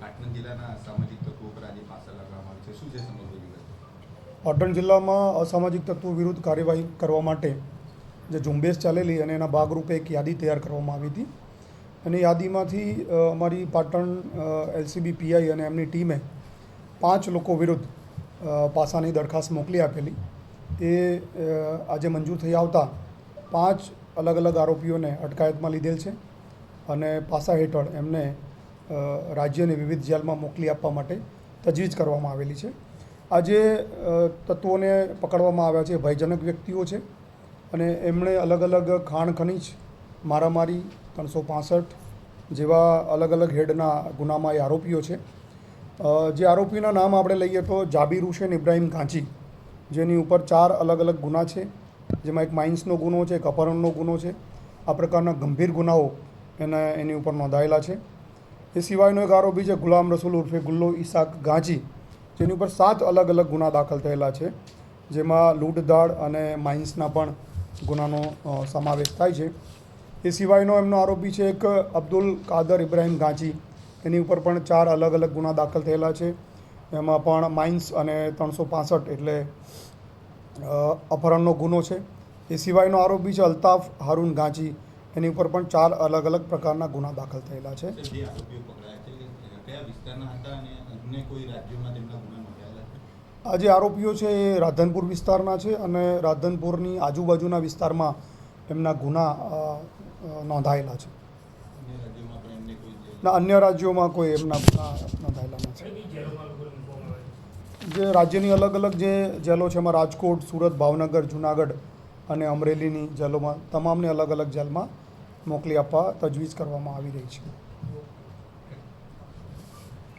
પાટણ જિલ્લાના અસામાજિક તત્વો પર આજે પાસા લગાવવામાં આવે છે, શું છે સમગ્ર વિગત? પાટણ જિલ્લામાં અસામાજિક તત્વો વિરુદ્ધ કાર્યવાહી કરવા માટે જે ઝુંબેશ ચાલેલી અને એના ભાગરૂપે એક યાદી તૈયાર કરવામાં આવી હતી અને યાદીમાંથી અમારી પાટણ એલસીબી પીઆઈ અને એમની ટીમે 5 લોકો વિરુદ્ધ પાસાની દરખાસ્ત મોકલી આપેલી. એ આજે મંજૂર થઈ આવતા 5 અલગ અલગ આરોપીઓને અટકાયતમાં લીધેલ છે અને પાસા હેઠળ એમને રાજ્યની વિવિધ જેલમાં મોકલી આપવા માટે તજવીજ કરવામાં આવેલી છે. આજે તત્વોને પકડવામાં આવ્યા છે, ભયજનક વ્યક્તિઓ છે અને એમણે અલગ અલગ ખાણ ખનીજ, મારામારી, 365 જેવા અલગ અલગ હેડના ગુનામાં એ આરોપીઓ છે. જે આરોપીના નામ આપણે લઈએ તો જાબીર હુસેન ઇબ્રાહીમ ગાંચી, જેની ઉપર 4 અલગ અલગ ગુના છે, જેમાં એક માઇન્સનો ગુનો છે, એક અપહરણનો ગુનો છે. આ પ્રકારના ગંભીર ગુનાઓ એની ઉપર નોંધાયેલા છે. એ સિવાયનો એક આરોપી છે ગુલામ રસૂલ ઉર્ફે ગુલ્લો ઇસાક ગાંચી, જેની ઉપર 7 અલગ અલગ ગુના દાખલ થયેલા છે, જેમાં લૂંટધાડ અને માઇન્સના પણ ગુનાનો સમાવેશ થાય છે. એ સિવાયનો એમનો આરોપી છે એક અબ્દુલ કાદર ઇબ્રાહીમ ગાંચી, એની ઉપર પણ 4 અલગ અલગ ગુના દાખલ થયેલા છે. એમાં પણ માઇન્સ અને 365 એટલે અપહરણનો ગુનો છે. એ સિવાયનો આરોપી છે અલ્તાફ હારૂન ગાંચી, એની ઉપર પણ 4 અલગ અલગ પ્રકારના ગુના દાખલ થયેલા છે. જે આરોપીઓ પકડાયા છે કયા વિસ્તારના હતા અને અન્ય કોઈ રાજ્યોમાં તેમના ગુના નોંધાયેલા છે? આ જે આરોપીઓ છે એ રાધનપુર વિસ્તારના છે અને રાધનપુરની આજુબાજુના વિસ્તારમાં એમના ગુના નોંધાયેલા છે. અન્ય રાજ્યોમાં કોઈ એમના ગુના નોંધાયેલા નથી. જે રાજ્યની અલગ અલગ જે જેલો છે એમાં રાજકોટ, સુરત, ભાવનગર, જુનાગઢ અને અમરેલીની જેલોમાં તમામને અલગ અલગ જેલમાં મોકલી આપવા તજવીજ કરવામાં આવી રહી છે.